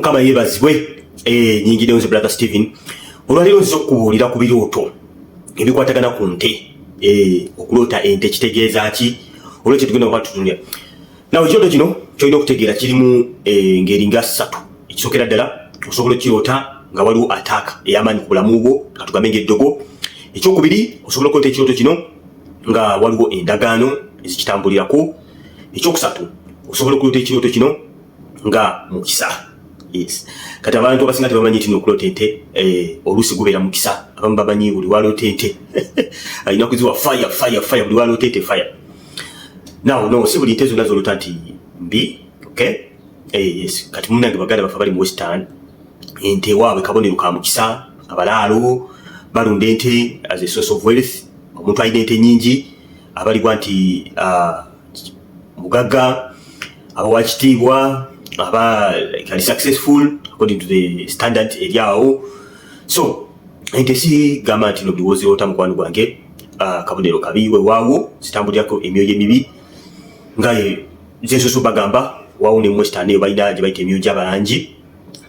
mukama yebazibwe nyingire nze brother Steven olwaliro nzo kubuulira ku birooto ebikwatagana ku nte okulota ente kitegeeza ki olwekyo tugenda okubatutunira nawe ekyoto kino kyolina okutegeera kirimu ngeri nga 3 ekisookera ddala osobola okukirota nga waliwo ataaka ey'amaanyi ku bulamu bwo katugambe ng'eddogo. Ekyokubiri osobola okulota ekyoto kino nga waliwo endagaano ezikitambulirako. Ekyokusatu osobola okulota ekyoto kino nga mukisa. Yes. Kati abantu abasinga tebamanyi nti okulota ente oluusi gubeera mukisa. Abamu bamanyi buli walota ente alina kuziwa fire buli walota ente fire. No, si buli nte zonna zolota nti mbi. Okay? Yes. Kati munnange baganda bafa bali mu Western ente waabwe kabonero ka mukisa abalaalo balunda ente as a source of wealth. Omuntu alina ente nyingi abalibwa nti mugagga abawakitiibwa aba like successful according to the standard eryawo. So ente si gamba nti nobiwozi ota mukwano gwange kabonero kabi weewaawo zitambulirako emyoyo emibi nga zensoso bagamba waawo ne Western eyo balina gye bayita emyoyo gy'abalangi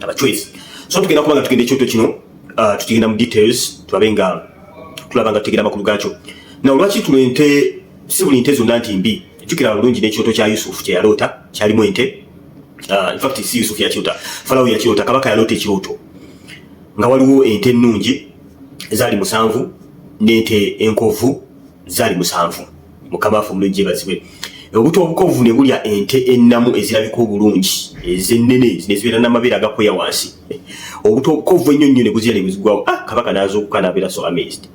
abachwezi. So tugenda kubanga tugenda ekyoto kino tutugenda mu details tulabe nga tulaba nga tutegeera amakulu gaakyo. Na olwaki tuno ente si buli nte zonna nti mbi. Jjukira bulungi n'ekyoto kya Yusufu kye yaloota kyalimu ente. In fact si Yusufu yakirota, Falawo yakirota, kabaka yaloota ekirooto nga waliwo ente ennungi zaali 7 n'ente enkovu zaali 7. Mukama waffe omulungi yeebazibwe. Obuto obukovu ne bulya ente ennamu ezirabika obulungi ez'ennene zinezibeera n'amabeere agakweya wansi. Obuto obukovu ennyo nnyo ne buzirya ne buzigwawo. Kabaka n'azuukuka n'abeera so amazed.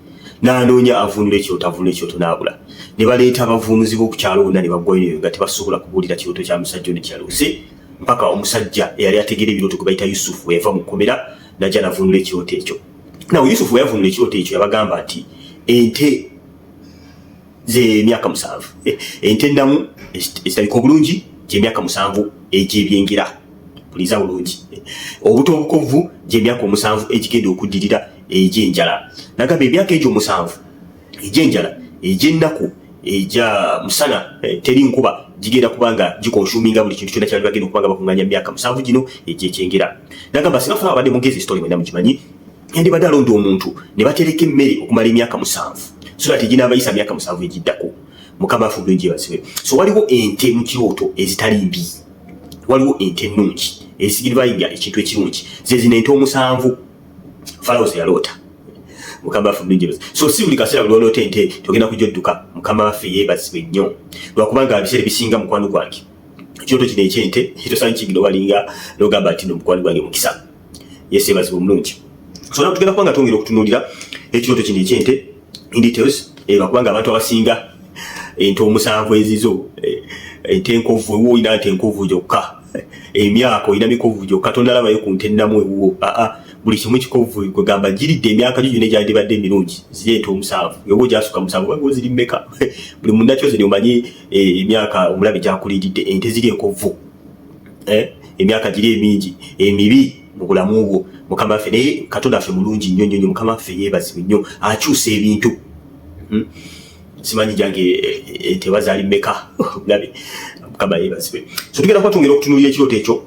N'anoonya avunula ekyoto n'abula. Ne baleeta abavunuzi b'oku kyalo bonna ne baggwayo nga tebasobola kubuulira kirooto kya musajja ono kyalose mpaka omusajja eyali ategeera ebirooto gwe bayita Yusufu bwe yava mu kkomera n'ajja n'avunula ekirooto ekyo. Nawe Yusufu bwe yavunula ekirooto ekyo yabagamba nti ente z'emyaka 7 ente ennamu ezirabika obulungi gy'emyaka 7 egy'ebyengera puliza bulungi. Obuto obukovu gy'emyaka 7 egigenda okuddirira egy'enjala. Nagamba emyaka egyo 7 egy'enjala egy'ennaku ejja musana teri nkuba gigenda kubanga gikonsuminga buli kintu kyonna kyali bagenda okubanga bakunganya emyaka 7 gino egy'ekyengera. Nagamba singa funa abadde mugezi story mwena mugimanyi yandibadde alonda omuntu ne batereka emmere okumala emyaka 7 so that ginaabayisa myaka 7 egiddako. Mukama waffe obulungi yeebazibwe. So waliwo ente mu kirooto ezitali mbi, waliwo ente ennungi ezigirwayinga ekintu ekirungi ze zino ente 7 Falawo ze yaloota. Mukama waffe obulungi yeebazibwe. So si buli kaseera buli olota ente togenda kujodduka. Mukama waffe yeebazibwe nnyo lwakubanga ebiseera bisinga mukwano gwange ekirooto kino eky'ente kitosaanyi kigino walinga n'ogamba nti no mukwano gwange mukisa. Yesu yeebazibwe omulungi. So nawe tugenda kubanga twongera okutunuulira ekirooto kino eky'ente in details lwakubanga abantu abasinga ente 7 ezizo ente enkovu ewo olina nti enkovu gyokka emyaka olina mikovu gyokka tonnalabayo ku nte ennamu ewuwo. Buli kimu ekikovu kwegamba giridde emyaka gyo gyonna egyandibadde emirungi ziri ente 7 ewo gyasuka 7 waliwo ziri mmeka buli munnakyo ziri omanyi emyaka omulabe gyakuliridde ente ziri enkovu emyaka giri emingi emibi mu bulamu bwo. Mukama waffe naye Katonda waffe mulungi nnyo nnyo. Mukama waffe yeebazibwe nnyo akyusa ebintu. Simanyi jange ente bazaali mmeka mulabe. Mukama yeebazibwe. So tugenda kwatongera okutunuulira ekirooto ekyo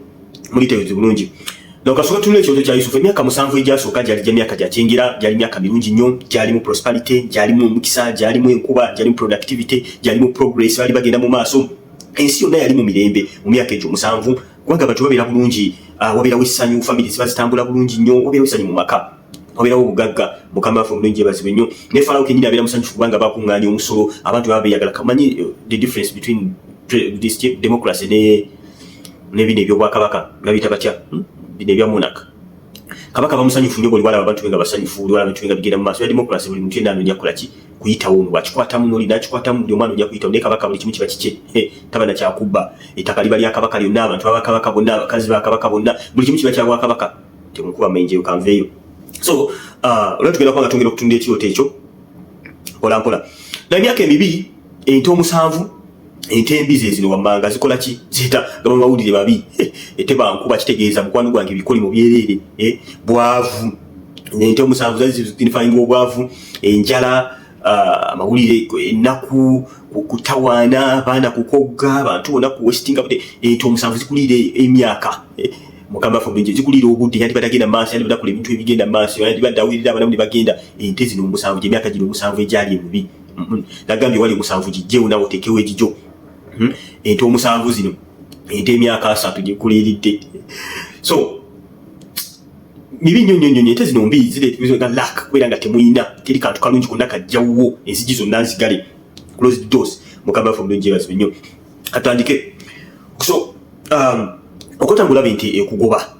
muli teyozi bulungi. Nakasooka tunuulira ekirooto kya Yusufu emyaka 7 egyasooka gyali gya myaka gya kyengera, gyali myaka mirungi nnyo, gyalimu prosperity, gyalimu omukisa, gyalimu enkuba, gyalimu productivity, gyalimu progress, bali bagenda mu maaso. Ensi yonna yali mu mirembe mu myaka egyo 7 kubanga abantu babeera bulungi, wabeerawo essanyu, family ziba zitambula bulungi nnyo, wabeerawo essanyu mu maka, wabeerawo obugagga. Mukama waffe omulungi yeebazibwe nnyo. Ne Falawo kennyini abeera musanyufu kubanga bakuŋŋaanya omusolo, abantu baba beeyagala. Kamanyi the difference between this democracy ne bino ebyobwakabaka babiyita batya bino ebya monarch. Kabaka bamusanyufu nnyo buli walaba abantu be nga basanyufu, buli walaba abantu be nga bigenda mu maaso. Ya democracy buli muntu yenna anoonya kukola ki kuyitawo bwakikwatamu n'oli n'akikwatamu buli omwana ojja kuyitawo. Naye kabaka buli kimu kiba kikye taba na kyakubba. Ettaka liba lya kabaka lyonna, abantu b'abakabaka bonna, abakazi ba kabaka bonna, buli kimu kiba kya bwakabaka. Temukuba amenjeyo kanveeyo. So olwo tugenda kubanga twongera okutunula ekirooto ekyo mpola mpola. Na emyaka emibi ente 7 ente embi zino wammanga zikola ki zita gaba mawulire babi tebankuba kitegeeza mukwano gwange bikoli mu byerere bwavu. Ente 7 zazi zinifanyinga obwavu, enjala, amawulire ennaku, kutawaana, abaana kukogga, abantu bonna kuwesitinga. Ente 7 zikulire emyaka mukama fombe zikulira obudde yandi batagenda maaso yandi batakola ebintu ebigenda maaso yandi badawirira abalamu ne bagenda ente zino musanvu emyaka gino musanvu egyali emubi nagambye wali musanvu gijjewo nawe otekewo egijo ente omusanvu zino ente emyaka 3 gikuliridde so mibi nnyo ente zino mbi zireetebwa lack kubera nga temuyina teri kantu kalungi konna kajjawwo enzigi zonna nzigale closed doors mukama fombe njebazo nnyo atandike so okotangula bintu ekugoba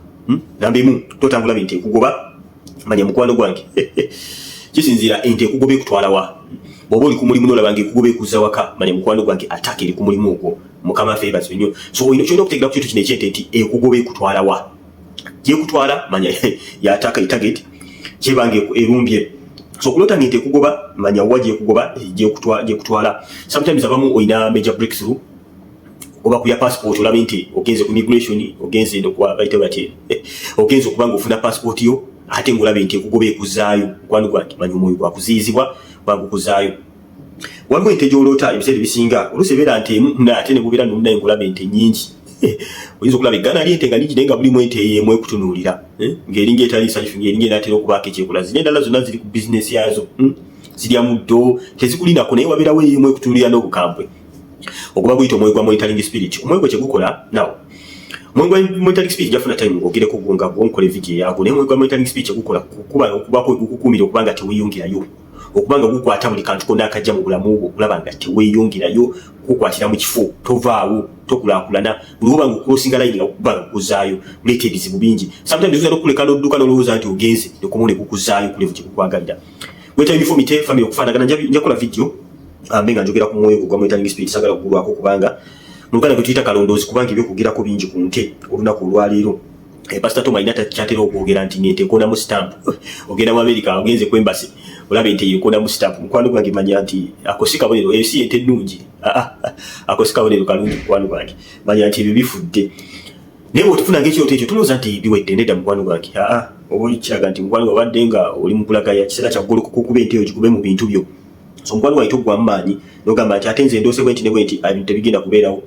nambemu totangula bintu ekugoba manya mukwano gwange kisinzira ente ekugoba ekutwala wa bwoba oli ku mulimu n'olabanga ekugoba ekuzza waka manya mukwano gwange ataka eri ku mulimu ogwo mukama favours nnyo so kyolina okutegeera ku kintu kino ekyente nti ekugoba ekutwala wa gyekutwala manya yataka target kyebanga erumbye so kulota ente ekugoba manya wa gyekugoba gyekutwala sometimes abamu oyina major breakthrough oba kuya passport olaba nti ogenze ku immigration ogenze ndokwa bayite bati ogenze okubanga ofuna passport yo ate ngulabe nti ekugoba ekuzaayo kwanu gwanti manyi omwoyo gwakuziyizibwa bagukuzaayo waliwo ente gyolota ebiseera bisinga olusebera nti ate ne bubeera nomunaye ngulabe ente nyingi oyinza okulaba eggana lyente nga lingi naye nga bulimu ente yemu ekutunuulira ng'eringa etali nsanyufu ng'eringa enaatera okubaako ekyekula zina endala zonna ziri ku bizinesi yazo zirya muddo tezikulinako naye wabeerawo eyemu ekutunuulira n'obukambwe okuba guyita omwoyo gwa monitoring spirit omwoyo gwe kyegukola nawo omwoyo gwa monitoring spirit jafuna time ng'ogereko nga gwonkola evidiyo yaago naye omwoyo gwa monitoring spirit kyegukola okubako gukukuumira okubanga teweeyongerayo okubanga gukwata buli kantu konna akajja mu bulamu bwo okulaba nga teweeyongerayo kukwatira mu kifo tovaawo tokulaakulana buli obanga okulosinga layini nga kukuba kukuzaayo buleeta ebizibu bingi sometimes oyinza n'okuleka n'odduka n'olowooza nti ogenze nekomole kukuzaayo kulevu kyekukwagalira weta uniformity family okufaanagana njakola vidiyo ambe nga njogera ku mwoyo gwa monitoring spirit sagala kugulwako kubanga mu Luganda gwe tuyita kalondoozi kubanga ebyokugirako bingi ku nte olunaku olwaleero Pastor Tom alina kyatera okwogera nti ng'ente ekonamu stamp ogenda mu America ogenze ku embassy olabe nti ekonamu stamp mukwano gwange manya nti akosi kabonero esi ente nnungi akosi kabonero kalungi mukwano gwange manya nti ebyo bifudde naye bw'otufuna ng'ekyoto ekyo tulowooza nti biwedde nedda mukwano gwange oba okiraga nti mukwano wabadde nga oli mu kulagaya kiseera kya ggulu kukuba ente eyo gikube mu bintu byo so mukwano gwange togwamu maanyi n'ogamba nti ate nze endoose bwe nti ne bwe nti ebintu tebigenda kubeerawo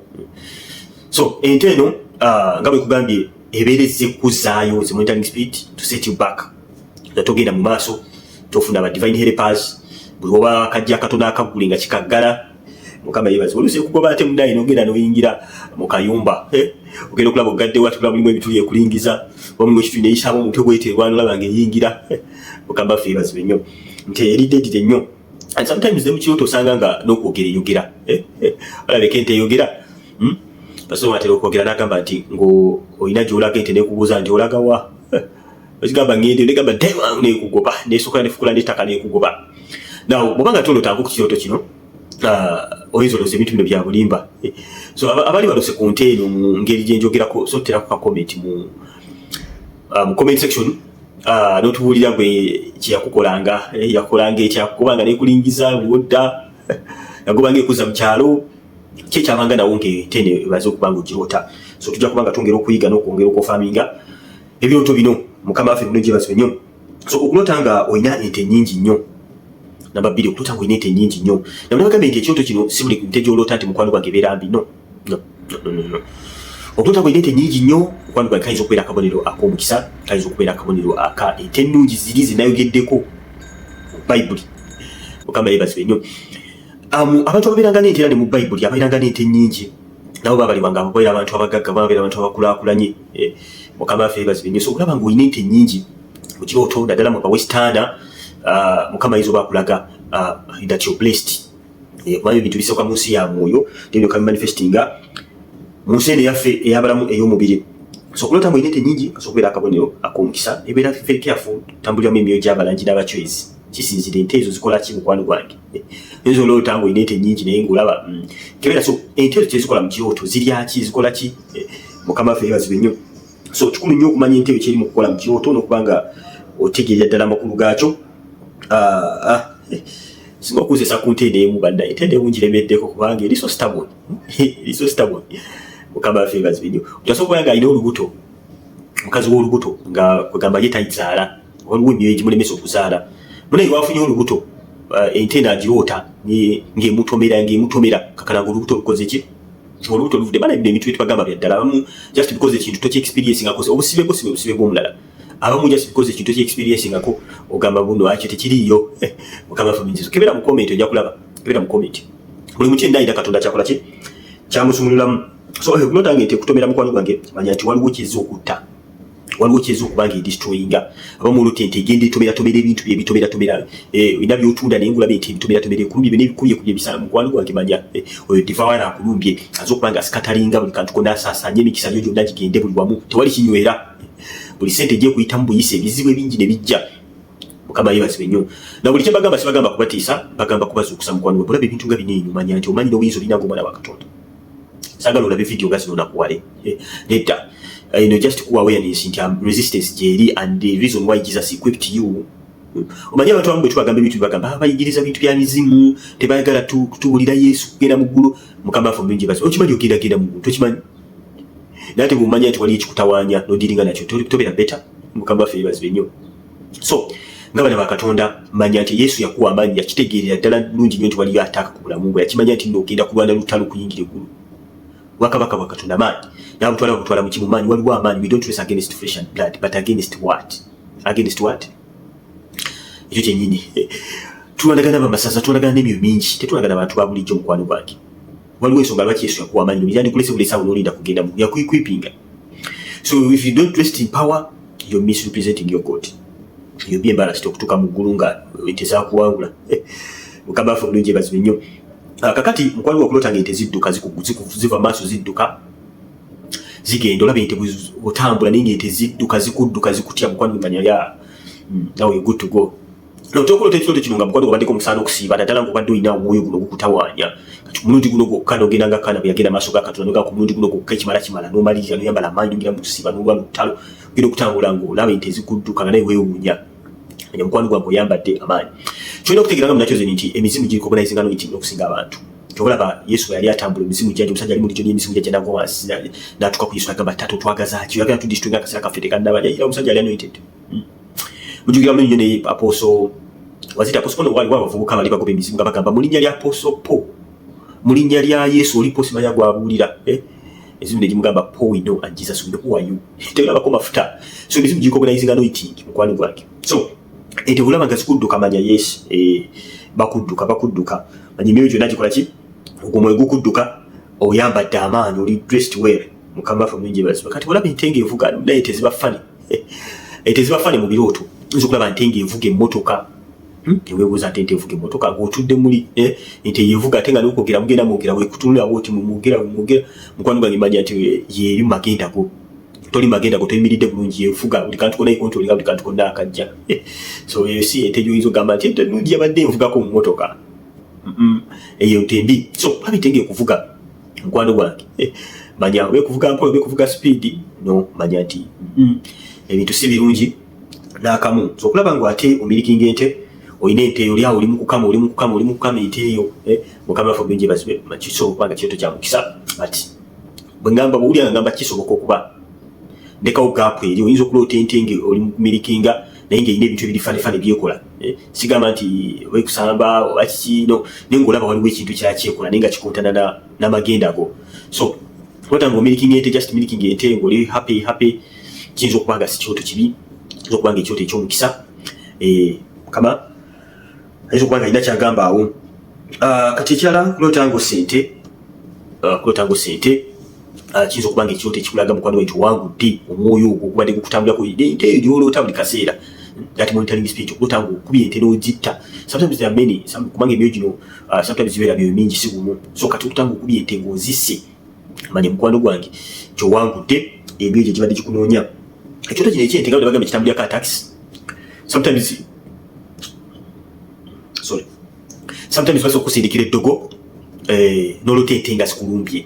so ente eno nga bwe kugambye ebeereze kuzaayo zi monitoring spirit to set you back togenda mu maaso tofuna ba divine helpers buli oba akajja akatono akaggule nga kikaggala mukama yebaze oluusi ekugoba ate munaye n'ogenda n'oyingira mu kayumba ogenda okulaba ogadde wati kulaba mulimu ebituli ekulingiza omulimu ekituli neyisaamu omutwe gweterwana olaba ng'eyingira mukama ffe yebaze nnyo nti eridedire nnyo and sometimes ne mu kirooto osanga nga n'okwogera eyogera olabeka ente eyogera Pastor atera okwogera n'agamba nti ng'olina gy'olaga ente n'ekubuuza nti olaga wa ekigamba ngende negamba dewa n'ekugoba n'esooka n'efukula n'ettaka n'ekugoba naw bw'obanga tolotanga ku kirooto kino oyinza olooza ebintu bino bya bulimba so abali balose ku nte eno mu ngeri gye njogerako so terako ka comment mu comment section n'otubuulira gwe kyeyakukolanga yakolanga ekyakubanga n'ekulingiza buwodda yagobanga ekuza mu kyalo kyekyabanga nawo ng'ente ebaze okubanga ogirota so tujja kubanga twongera okuyiga n'okwongera okufaaminga ebirooto bino mukama waffe muno gyebazibe nnyo so okulota nga olina ente nnyingi nnyo namba 2 okulota nga olina ente nnyingi nnyo nawe nabagambye nti ekirooto kino si buli nte gy'olota nti mukwano gwange ebeera mbi no okulota nga olina ente nnyingi nnyo mukwano gwange kayinza okubeera akabonero ak'omukisa kayinza okubeera akabonero aka ente ennungi ziri zinayogeddeko mu bayibuli mukama yebazibe nnyo abantu ababeeranga n'ente era ne mu bayibuli ababeeranga n'ente nnyingi nabo babalibwanga ababeera abantu abagagga babeera abantu abakulaakulanye mukama waffe yebazibe nnyo so okulaba ng'olina ente nnyingi mu kirooto naddala mu bawesitaana mukama ayinza oba akulaga that you're blessed kubanga ebintu bisooka mu nsi ya mwoyo nebyoka bimanifestinga mu nsi eno yaffe ey'abalamu ey'omubiri so okulota ng'olina ente nnyingi asobola okubeera akabonero ak'omukisa ebeera very careful tambuliramu emyoyo gy'abalangi n'abachwezi kisinzira ente ezo zikola ki mukwano gwange ezo olota ng'olina ente nnyingi naye ng'olaba kebeera so ente ezo kyezikola mu kirooto zirya ki zikola ki mukama waffe yebazibe nnyo so kikulu nnyo okumanya ente eyo kyeri mu kukola mu kirooto n'okubanga otegeerera ddala amakulu gaakyo singa okukozesa ku nte eneemu bannaye ente eneemu ngiremeddeko kubanga eri so stable mukama waffe yebazibe nnyo otasobola nga alina olubuto mukazi w'olubuto nga kwegamba ye tayizaala waliwo emyoyo egimulemesa okuzaala munaye wafunye olubuto ente naagiroota ng'emutomera kakana ng'olubuto lukoze ki olubuto luvude bana ebintu bitwagamba bya ddala abamu just because ekintu toki experience ngako obusibe bw'omulala abamu just because ekintu toki experience ngako ogamba buno akyo tekiriyo mukama faminjizo kebera mu comment ojja kulaba kebera mu comment buli mukyenda ayita Katonda kyakola ki kyamusumululamu so kulotange ente kutomera mukwano gwange manya nti waliwo kizo okutta waliwo kizo okubanga edestroyinga abamu olutente egenda etomera ebintu byebitomera ina byotunda naye ngulabe nti ebitomera ekulumye n'ebikubye bisala mukwano gwange manya oyo divawara akulumbye aza okubanga asikatalinga buli kantu konna asaasanye emikisa gyo gyonna gigende buli wamu tewali kinywera buli sente ejja kuyitamu buyise ebizibu ebingi ne bijja mukama yeebazibwe nnyo na buli kyebagamba sibagamba kubatiisa bagamba kubazuukusa mukwano gwe bulaba ebintu nga bineeyo manya nti omanyi n'obuyinza olina ng'omwana wa Katonda sagala olabe video nga zino nakuwale nedda just kuwa awareness nti resistance gyeri and the reason why Jesus equipped you omanyi abantu abamu bwe tubagamba ebintu bagamba bayigiriza bintu bya mizimu tebayagala tuwulira Yesu kugenda mu ggulu mukama afa mulungi basi okimanyi ogenda mu ggulu tokimanyi nate bw'omanya nti wali ekikutawaanya n'odiringa nakyo tobera beta mukama afa yeebazibwe nnyo so nga bana ba Katonda manya nti Yesu yakuwa amaanyi yakitegeerera ddala nungi nnyo nti waliyo ataaka ku bulamu bwe yakimanya nti n'ogenda kulwana lutalo kuyingira eggulu wakabaka wa Katonda amaanyi n'abutwala mu kimumanyi waliwo amaanyi we don't race against flesh and blood but against what ekyo kyennyini tulwanagana bamasaza tulwanagana n'emyoyo mingi tetulwanagana abantu ba bulijjo mukwano gwange waliwo ensonga lwaki Yesu yakuwa amaanyi nobyandikulese bulesaawo n'olinda kugenda mu yakuikwipinga so if you don't rest in power you're misrepresenting your God you'll be embarrassed okutuuka mu ggulu nga tezakuwangula mukama afe omulungi ebazibwe nnyo kakati mukwano okulotanga ente zidduka ziva maaso zidduka zigenda olaba ente otambula naye ente zidduka zikudduka zikutya mukwano manya ya now you're good to go notokulota ekirooto kino nga mukwano gwabaddeko omusaana okusiiba naddala ng'obadde olina omwoyo guno gukutawaanya kati mulundi guno gwokka n'ogenda nga kaana bwe yagenda maaso ga Katonda nogaa ku mulundi guno gwokka ekimala n'omalirira n'oyambala amaanyi n'ogira mu kusiiba n'olwana olutalo ogenda okutambula ng'olaba ente zikudduka nga naye weewuunya manya mukwano gwange oyambadde amaanyi kyolina okutegeera nga munakyo zeni nti emizimu giri kobonayizinga n'oyitini okusinga abantu kyobalaba Yesu yali atambula emizimu gyajja omusajja ali mulijjo n'emizimu gyajja nagwa wansi n'atuuka ku Yesu n'agamba taata otwagazaaki oyagala tudisituinga akaseera kaffe tekannaba yayira omusajja ali anointed mujjukira mulungi nnyo ne aposo wazita aposo kono waliwo abavubuka bali bagoba emizimu nga bagamba mu linnya lya aposo po mu linnya lya Yesu oli po simanya gwabuulira ezimu ne gimugamba po we know and Jesus we know who are you teulabako mafuta so emizimu giri kobonayizinga n'oyitini mukwano gwange so ente bulaba nga zikudduka manya Yesu bakudduka manya emyoyo gyonna gikola ki ogwo gukudduka oyambadde amaanyi oli dressed well mukama afe mulungi ebazibwe kati bulaba ente ng'evuga naye ente ziba fani mu birooto nza okulaba nte ng'evuga emmotoka neweebuuza nte ente evuga emmotoka ng'otudde muli ente yevuga ate nga n'okwogera mugenda mwogera weekutunula bwoti mwogera mukwano gwange manya nti yeeri magendago toli magendago toyimiridde bulungi yevuga buli kantu konna ikontolinga buli kantu konna akajja so eyo si ente gyoyinza ogamba nti ente nungi yabadde envugako mu mmotoka eyo ntembi so babitenge okuvuga mukwano gwange manya obe kuvuga mpola obe kuvuga speed no manya nti ebintu si birungi n'akamu so okulaba nga ate omirikinga ente olina ente eyo lyawo oli mukukama ente eyo mukama afe obulungi ebazibwe kisoboka okubanga kirooto kya mukisa ati bwengamba bwewulya nga ngamba kisoboka okuba ndekawo gaapu eri oyinza okuloota ente nge oli mumirikinga naye ng'erina ebintu ebirifanefane byekola sigamba nti wekusamba oba kiki no naye ng'olaba waliwo ekintu kyakyekola naye nga kikontana n'amagenda ago so olota ng'omirikinga ente just mirikinga ente ng'oli happy kiyinza okuba nga si kyoto kibi kiyinza okuba nga ekyoto ekyomukisa mukama ayinza okuba nga alina kyagamba awo kati ekirala kulota ngo sente kiyinza okuba nga ekyoto ekikulaga mukwano gwe nti wangudde omwoyo ogwo ogubadde gukutambulako ente eyo gy'oloota buli kaseera that monitoring spirit okulota ng'okubye ente n'ogitta sometimes there are many kubanga emyoyo gino sometimes zibeera byoyo mingi si gumu so kati okulota ng'okubye ente ng'ozisse manya mukwano gwange kyowangudde emyoyo gye gibadde gikunoonya ekyoto kino ekyente nga bagamba kitambulirako ataxi sometimes basobola okusindikira eddogo n'olota ente nga zikulumbye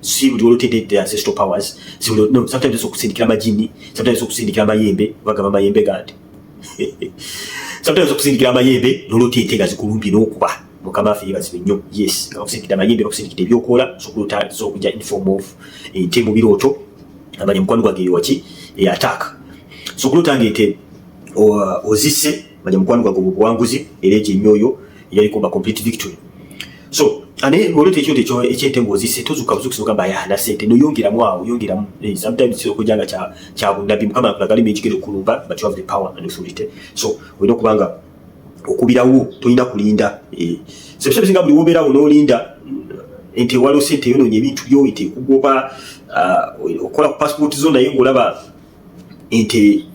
si buli olota ente the ancestral powers sometimes basobola okusindikira amajini sometimes okusindikira amayembe bagamba amayembe gandi sometimes okusindikira amayembe n'olota ente nga zikulumbye n'okuba mukama afe yeebazibwe nnyo yes nga okusindikira amayembe okusindikira ebyokola sokulota zokujja in form of ente mu birooto amanya mukwano gwange ewaki eyataaka so kulota ng'ente ozisse manya mukwano gwange obuwanguzi era egyo emyoyo eyaliko ba complete victory so ane olote ekyo ekyentengozi se tozuka buzukusa ogamba yana sente no yongeramu awo yongeramu sometimes okujanga kya bundabi mukama akulagala imejikero kulumba but you have the power and authority so we don't kubanga okubirawo toyina kulinda sebise bisinga buli wobera onolinda ente walo sente yononye ebintu byo ite kugoba okola ku passport zone nayo ngolaba ente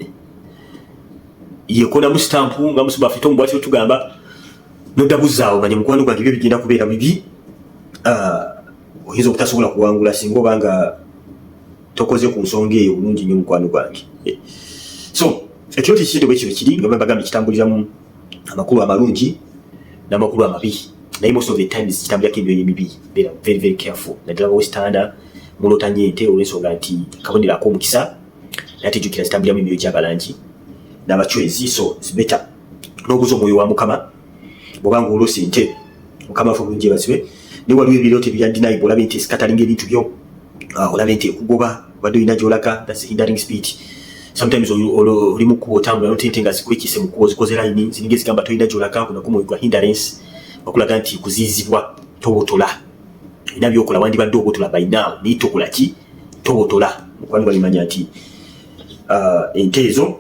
yekona mu stamp nga musuba fito mbwati otugamba nodabuzaawo manye mukwano gwange byo bigenda kubeera bibi oyinza okutasobola kuwangula singa obanga tokoze ku nsonga eyo bulungi nnyo mukwano gwange so ekyo tikiri bwe kiri nga bagambye kitambuliramu amakulu amalungi n'amakulu amabi naye most of the times kitambulirako ebyo emibi beera very very careful naddala bwestanda mulotanye ente olw'ensonga nti kaboneraako omukisa naye ate jjukira zitambuliramu emyoyo gy'abalangi n'abachwezi so it's better n'oguza omwoyo wa mukama bwobanga olose ente mukama waffe bulungi ebasibe ne waliwo ebirooto ebyandinayiba olabe nti escatering ebintu byo olabe nti ekugoba badde olina gy'olaga that's hindering speed sometimes oli mu kkuba otambula notente nga zikwekise mu kkuba zikoze layini zininga ezigamba tolina gy'olaga kunakumwoyo gwa hindrance bakulaga nti kuziizibwa tobotola olina byokola wandibadde obotola by now naye tokola ki tobotola mukwano balimanya nti ente ezo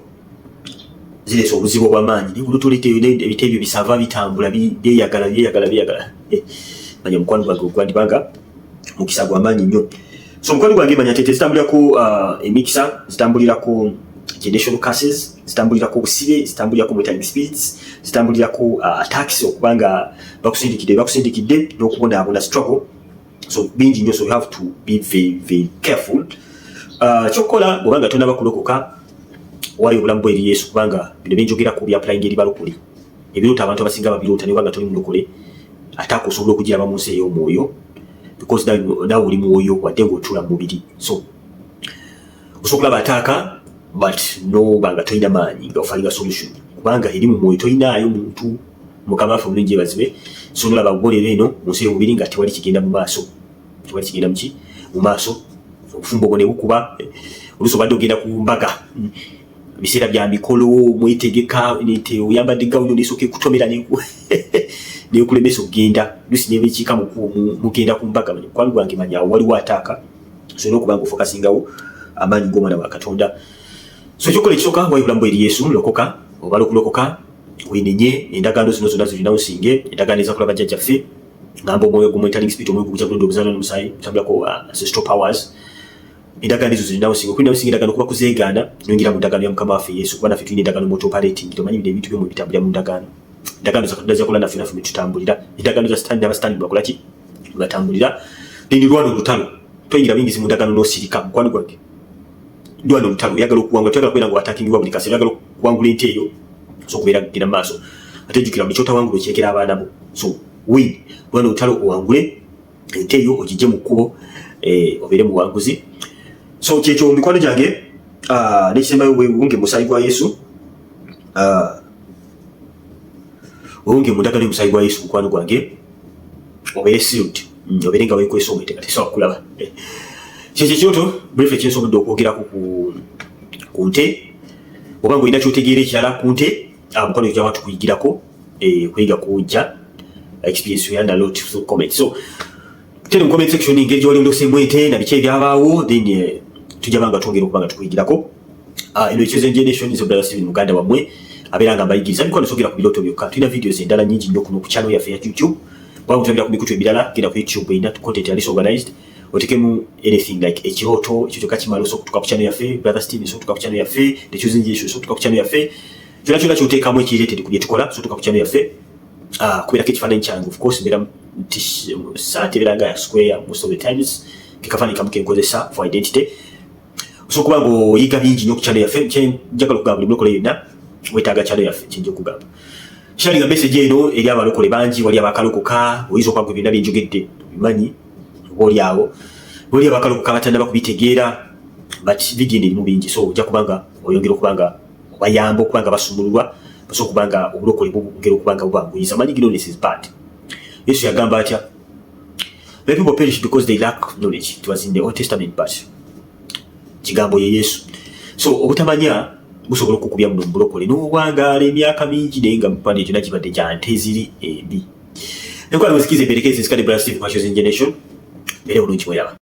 zireese obuzibu obw'amaanyi naye olutolete ebite ebyo bisava bitambula byeyagala manya mukwano gwange gwandibanga mukisa gw'amaanyi nnyo so mukwano gwange manya tete zitambulirako emikisa zitambulirako generational curses zitambulirako obusibe zitambulirako metallic speeds zitambulirako attacks okubanga bakusindikidde n'okubonaabona struggle so bingi nnyo so you have to be very very careful kyokkola bwobanga tonaba kulokoka wali obulamu bw'eri Yesu kubanga bino byenjogerako byapulayinga eri balokole ebirooto abantu abasinga babiroota ne banga toli mulokole ate akusobola okugiraba mu nsi ey'omwoyo because nawe oli mwoyo wadde ng'otula mu mubiri so osobola okulaba ataaka but no banga tolina maanyi nga ofalinga solution kubanga eri mu mwoyo tolinaayo muntu mukama waffe omulungi ebazibe so nolaba gbolero eno mu nsi ey'omubiri nga tewali kigenda mu maaso tewali kigenda muki mu maaso obufumbo obwo ne bukuba oluusi obadde ogenda ku mbaga biseera bya mikolo mwetegeka nti oyambadde gawuno n'esooka ekutomera nekulemesa okugenda lusi nebekiika mugenda ku mbaga mukwano gwange manya awo waliwo ataaka so n'okubanga ofokasingawo amaanyi g'omwana wa Katonda so ekyokola ekisooka wayi bulamu bw'eri Yesu lokoka obala okulokoka wenenye endagaano zino zonna zirinawo nsinge endagaano ezakola bajjajjaffe ngamba omwoyo gumwetaling spirit omwoyo gugya kulonda obuzaala n'omusaayi tutambulako ancestral powers endagaano ezo zirinawo nsinge okulinawo nsinge endagaano kuba kuzeegaana nongira mu ndagaano ya mukama waffe Yesu kuba naffe tulina endagaano mu operating tomanyi bino ebintu byomwe bitambulira mu ndagaano endagaano za Katonda zakola naffe naffe metutambulira endagaano za sitani n'abasitani bakola ki batambulira lwano olutalo toyingira bingizi mu ndagaano n'osirika mukwano gwange lwano olutalo oyagala okuwangula toyagala kubeera nga watakingibwa buli kaseera oyagala okuwangula ente eyo so okubeera genda mu maaso ate jjukira buli kyotawangula okyekera abaana bo so lwano olutalo owangule ente eyo ogijje mu kkubo obeere muwanguzi so kyekyo mikwano gyange nekisembayo wewunge musaayi gwa Yesu wewunge mundagano y'omusaayi gwa Yesu mukwano gwange obeere sealed obeere nga weekwesa omwete kati sawa kulaba kyekyo ekyoto brief ekyensobodde okwogerako ku nte oba ng'olina kyotegeera ekirala ku nte mukwano gyo gy'abantu kuyigirako kuyiga kujja experience yanda lot through comment so tena mu comment section engeri gy'oli ondoseemu ente na biki ebyabaawo then tujja banga twongera okubanga tukuyigirako eno Chosen Generation zo brother Steven Muganda wamwe abeera nga mbayigiriza biko nsogera ku birooto byokka tulina videos endala nyingi nnyo kuno ku channel yaffe ya YouTube bwaba mutambira ku mikutu emirala genda ku YouTube ina content yali organized otekemu anything like ekirooto ekyo kyokka kimala osobola ku channel yaffe brother Steven osobola ku channel yaffe the Chosen Generation osobola ku channel yaffe kyonna kyoteekamu ekireetedde ku bye tukola osobola ku channel yaffe kubeerako ekifaananyi kyange of course mbeera saatebeera nga ya square most of the times kekafaananyi kamu kenkozesa for identity so kuba ng'oyiga bingi nnyo ku channel yaffe kyenjagala okugamba buli mulokole yenna wetaaga channel yaffe kyenja okugamba sharinga message eno eri abalokole bangi wali abakalokoka oyinza okwagwa byonna byenjogedde bimanyi oba oli awo wali abakalokoka batannaba kubitegeera but bigenda erimu bingi so ojja kubanga oyongera okubanga obayamba okubanga basumululwa basobola okubanga obulokole bwongera okubanga bubanguyiza amanyi knowledge is bad Yesu yagamba atya the people perish because they lack knowledge it was in the Old Testament but kigambo ye Yesu so obutamanya busobola okukubya muno mu bulokole n'owangaala emyaka mingi naye nga mupande ekyo nakibadde gya nte ziri embi enkwala musikize berekezi skadi blast kwa shows generation. Ele bulungi moyaba.